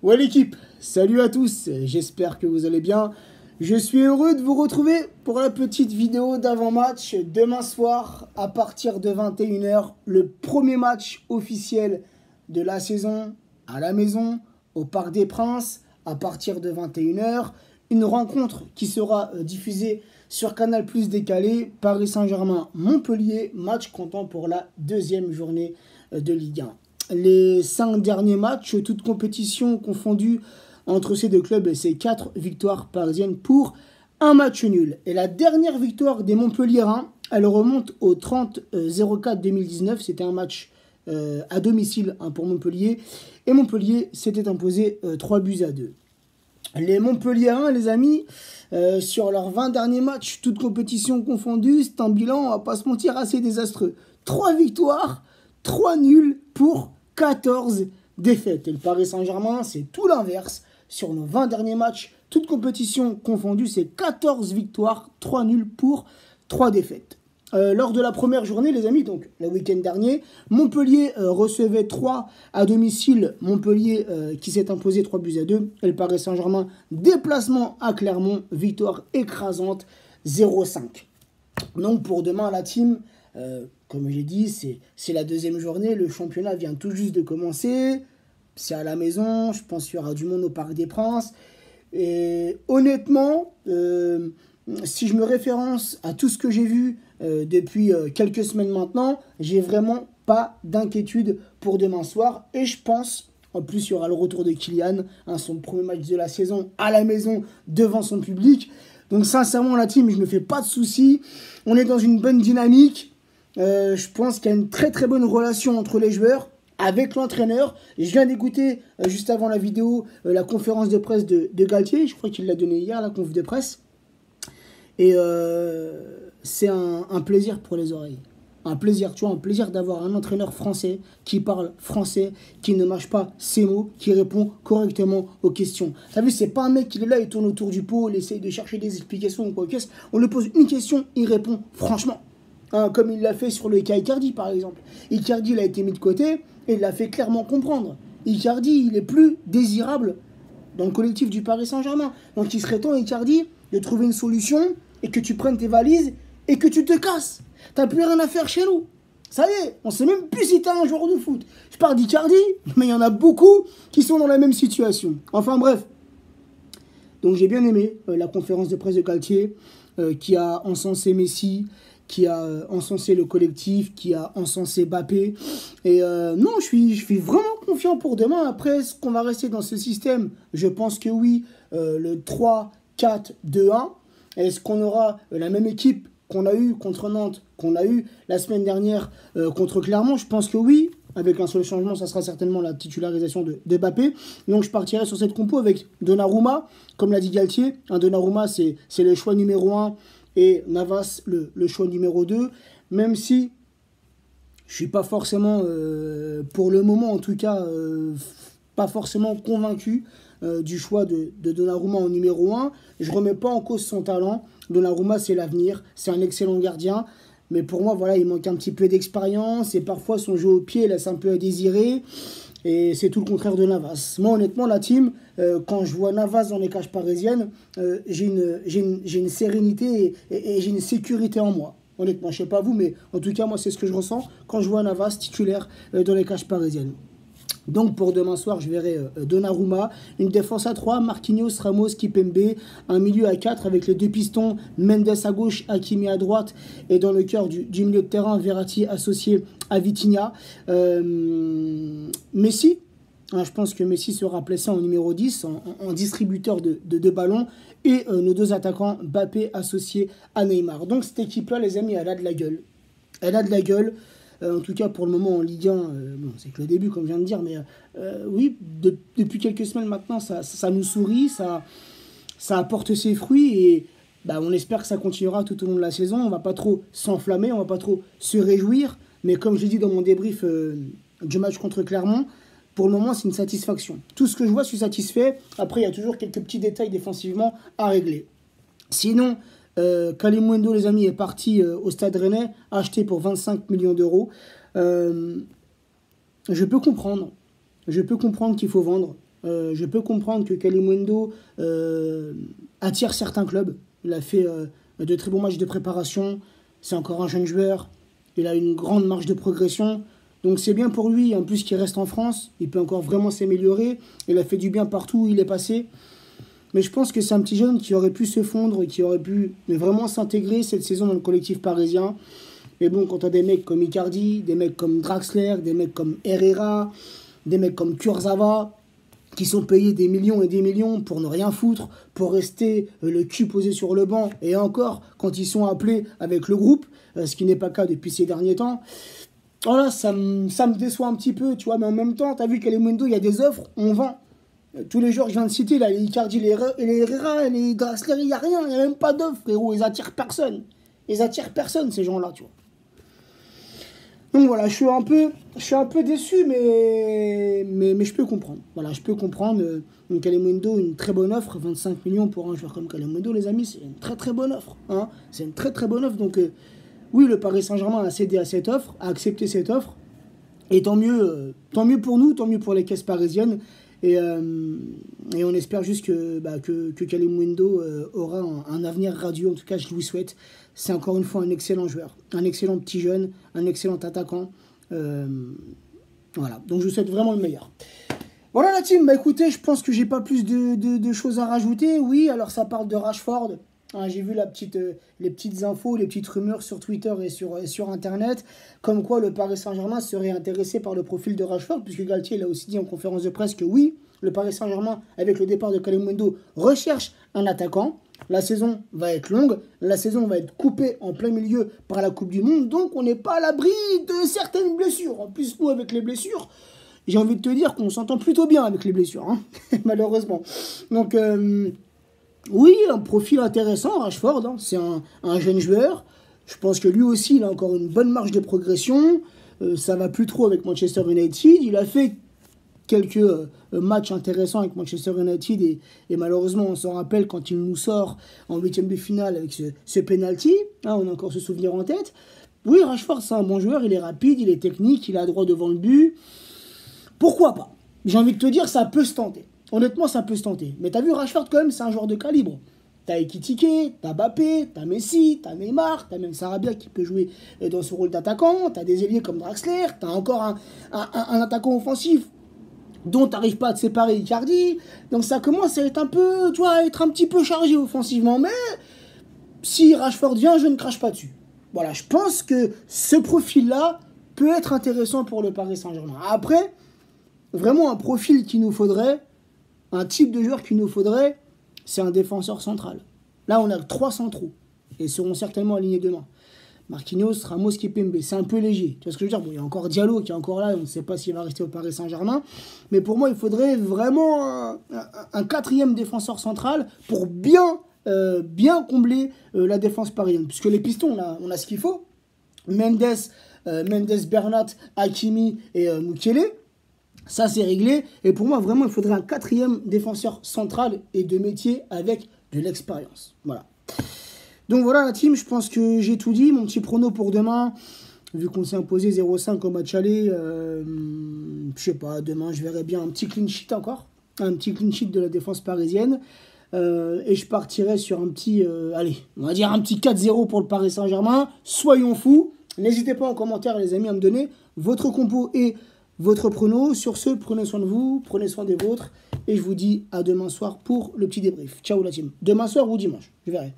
Ouais l'équipe, salut à tous, j'espère que vous allez bien. Je suis heureux de vous retrouver pour la petite vidéo d'avant-match demain soir à partir de 21 h. Le premier match officiel de la saison à la maison, au Parc des Princes, à partir de 21 h. Une rencontre qui sera diffusée sur Canal+ décalé, Paris Saint-Germain-Montpellier, match comptant pour la deuxième journée de Ligue 1. Les 5 derniers matchs, toutes compétitions confondues entre ces deux clubs, c'est 4 victoires parisiennes pour un match nul. Et la dernière victoire des Montpelliérains, elle remonte au 30-04-2019. C'était un match à domicile pour Montpellier. Et Montpellier s'était imposé 3-2. Les Montpelliérains, les amis, sur leurs 20 derniers matchs, toutes compétitions confondues, c'est un bilan, on va pas se mentir, assez désastreux. 3 victoires, 3 nuls pour 14 défaites. Et le Paris Saint-Germain, c'est tout l'inverse. Sur nos 20 derniers matchs, toutes compétitions confondues, c'est 14 victoires, 3 nuls pour 3 défaites. Lors de la première journée, les amis, donc le week-end dernier, Montpellier recevait 3 à domicile. Montpellier qui s'est imposé 3-2. Et le Paris Saint-Germain, déplacement à Clermont, victoire écrasante 0-5. Donc pour demain, la team, comme j'ai dit, c'est la deuxième journée. Le championnat vient tout juste de commencer. C'est à la maison. Je pense qu'il y aura du monde au Parc des Princes. Et honnêtement, si je me référence à tout ce que j'ai vu depuis quelques semaines maintenant, j'ai vraiment pas d'inquiétude pour demain soir. Et je pense, en plus, il y aura le retour de Kylian, son premier match de la saison à la maison devant son public. Donc sincèrement, la team, je ne me fais pas de soucis. On est dans une bonne dynamique. Je pense qu'il y a une très très bonne relation entre les joueurs avec l'entraîneur. Je viens d'écouter juste avant la vidéo la conférence de presse de Galtier. Je crois qu'il l'a donné hier, la conf de presse. Et c'est un plaisir pour les oreilles. Un plaisir, tu vois, un plaisir d'avoir un entraîneur français qui parle français, qui ne mâche pas ses mots, qui répond correctement aux questions. T'as vu, c'est pas un mec qui est là, il tourne autour du pot, il essaye de chercher des explications ou quoi que ce soit. On lui pose une question, il répond franchement. Comme il l'a fait sur le cas Icardi, par exemple. Icardi, il a été mis de côté et il l'a fait clairement comprendre. Icardi, il est plus désirable dans le collectif du Paris Saint-Germain. Donc il serait temps, Icardi, de trouver une solution et que tu prennes tes valises et que tu te casses. T'as plus rien à faire chez nous. Ça y est, on sait même plus si t'es un joueur de foot. Je parle d'Icardi, mais il y en a beaucoup qui sont dans la même situation. Enfin bref. Donc j'ai bien aimé la conférence de presse de Galtier qui a encensé Messi, qui a encensé le collectif, qui a encensé Mbappé. Et non, je suis vraiment confiant pour demain. Après, est-ce qu'on va rester dans ce système? Je pense que oui, le 3-4-2-1. Est-ce qu'on aura la même équipe qu'on a eu contre Nantes, qu'on a eu la semaine dernière contre Clermont? Je pense que oui. Avec un seul changement, ça sera certainement la titularisation de Mbappé. Donc je partirai sur cette compo avec Donnarumma, comme l'a dit Galtier. Donnarumma, c'est le choix numéro 1 et Navas, le choix numéro 2. Même si je ne suis pas forcément, pour le moment en tout cas, pas forcément convaincu du choix de Donnarumma en numéro 1. Je ne remets pas en cause son talent. Donnarumma, c'est l'avenir. C'est un excellent gardien. Mais pour moi, voilà, il manque un petit peu d'expérience. Et parfois, son jeu au pied laisse un peu à désirer. Et c'est tout le contraire de Navas. Moi, honnêtement, la team, quand je vois Navas dans les cages parisiennes, j'ai une sérénité et j'ai une sécurité en moi. Honnêtement, je ne sais pas vous, mais en tout cas, moi, c'est ce que je ressens quand je vois Navas titulaire dans les cages parisiennes. Donc pour demain soir, je verrai Donnarumma, une défense à 3, Marquinhos, Ramos, Kipembe, un milieu à 4 avec les deux pistons, Mendes à gauche, Hakimi à droite, et dans le cœur du milieu de terrain, Verratti associé à Vitinha. Messi, je pense que Messi sera placé en numéro 10, en distributeur de ballons, et nos deux attaquants, Mbappé associé à Neymar. Donc cette équipe-là, les amis, elle a de la gueule. Elle a de la gueule. En tout cas, pour le moment, en Ligue 1, bon, c'est que le début, comme je viens de dire, mais oui, depuis quelques semaines maintenant, ça nous sourit, ça apporte ses fruits et on espère que ça continuera tout au long de la saison. On ne va pas trop s'enflammer, on ne va pas trop se réjouir, mais comme je l'ai dit dans mon débrief du match contre Clermont, pour le moment, c'est une satisfaction. Tout ce que je vois, je suis satisfait. Après, il y a toujours quelques petits détails défensivement à régler. Sinon, Kalimundo, les amis, est parti au Stade Rennais, acheté pour 25 millions d'euros. Je peux comprendre qu'il faut vendre. Je peux comprendre que Kalimundo attire certains clubs. Il a fait de très bons matchs de préparation. C'est encore un jeune joueur. Il a une grande marge de progression. Donc c'est bien pour lui. En plus qu'il reste en France, il peut encore vraiment s'améliorer. Il a fait du bien partout où il est passé. Mais je pense que c'est un petit jeune qui aurait pu se fondre, qui aurait pu vraiment s'intégrer cette saison dans le collectif parisien. Mais bon, quand tu as des mecs comme Icardi, des mecs comme Draxler, des mecs comme Herrera, des mecs comme Kurzawa, qui sont payés des millions et des millions pour ne rien foutre, pour rester le cul posé sur le banc, et encore quand ils sont appelés avec le groupe, ce qui n'est pas le cas depuis ces derniers temps. Voilà, ça me déçoit un petit peu, tu vois, mais en même temps, tu as vu qu'à Kalimundo, il y a des offres, on vend. Tous les joueurs que je viens de citer, là, les Icardi, les Herrera, les Draxler, il n'y a rien, il n'y a même pas d'offre, frérot, ils attirent personne. Ils attirent personne, ces gens-là, tu vois. Donc voilà, je suis un peu déçu, mais je peux comprendre. Voilà, je peux comprendre. Kalimundo, une très bonne offre, 25 millions pour un joueur comme Kalimundo, les amis, c'est une très très bonne offre. Hein, c'est une très très bonne offre. Donc oui, le Paris Saint-Germain a cédé à cette offre, a accepté cette offre. Et tant mieux pour nous, tant mieux pour les caisses parisiennes. Et on espère juste que Kalimundo aura un avenir radieux. En tout cas, je lui souhaite. C'est encore une fois un excellent joueur, un excellent petit jeune, un excellent attaquant. Voilà, donc je vous souhaite vraiment le meilleur. Voilà la team, écoutez, je pense que j'ai pas plus de choses à rajouter. Oui, alors ça parle de Rashford. Hein, j'ai vu les petites infos, les petites rumeurs sur Twitter et sur Internet, comme quoi le Paris Saint-Germain serait intéressé par le profil de Rashford, puisque Galtier l'a aussi dit en conférence de presse que oui, le Paris Saint-Germain, avec le départ de Kalimundo, recherche un attaquant. La saison va être longue, la saison va être coupée en plein milieu par la Coupe du Monde, donc on n'est pas à l'abri de certaines blessures. En plus, nous, avec les blessures, j'ai envie de te dire qu'on s'entend plutôt bien avec les blessures, hein, malheureusement. Donc... oui, un profil intéressant, Rashford, hein. C'est un jeune joueur. Je pense que lui aussi, il a encore une bonne marge de progression. Ça va plus trop avec Manchester United. Il a fait quelques matchs intéressants avec Manchester United et malheureusement, on s'en rappelle quand il nous sort en huitième de finale avec ce penalty. Hein, on a encore ce souvenir en tête. Oui, Rashford, c'est un bon joueur. Il est rapide, il est technique, il a droit devant le but. Pourquoi pas? J'ai envie de te dire, ça peut se tenter. Honnêtement, ça peut se tenter. Mais t'as vu, Rashford, quand même, c'est un joueur de calibre. T'as Ekitike, t'as Mbappé, t'as Messi, t'as Neymar, t'as même Sarabia qui peut jouer dans ce rôle d'attaquant. T'as des ailiers comme Draxler, t'as encore un attaquant offensif dont t'arrives pas à te séparer, Icardi. Donc ça commence à être un peu, tu vois, à être un petit peu chargé offensivement. Mais si Rashford vient, je ne crache pas dessus. Voilà, je pense que ce profil-là peut être intéressant pour le Paris Saint-Germain. Après, vraiment un profil qu'il nous faudrait... Un type de joueur qu'il nous faudrait, c'est un défenseur central. Là, on a 3 centraux. Et ils seront certainement alignés demain. Marquinhos, Ramos, Kimpembe. C'est un peu léger. Tu vois ce que je veux dire? Bon, il y a encore Diallo qui est encore là. On ne sait pas s'il va rester au Paris Saint-Germain. Mais pour moi, il faudrait vraiment un quatrième défenseur central pour bien combler la défense parisienne. Puisque les pistons, on a ce qu'il faut. Mendes, Bernat, Hakimi et Mukiele. Ça, c'est réglé. Et pour moi, vraiment, il faudrait un quatrième défenseur central et de métier avec de l'expérience. Voilà. Donc voilà, la team, je pense que j'ai tout dit. Mon petit prono pour demain, vu qu'on s'est imposé 0,5 au match aller, je sais pas, demain, je verrai bien un petit clean sheet encore. Un petit clean sheet de la défense parisienne. Et je partirai sur un petit, allez, on va dire un petit 4-0 pour le Paris Saint-Germain. Soyons fous. N'hésitez pas en commentaire, les amis, à me donner votre compo et votre prono. Sur ce, prenez soin de vous, prenez soin des vôtres. Et je vous dis à demain soir pour le petit débrief. Ciao la team. Demain soir ou dimanche, je verrai.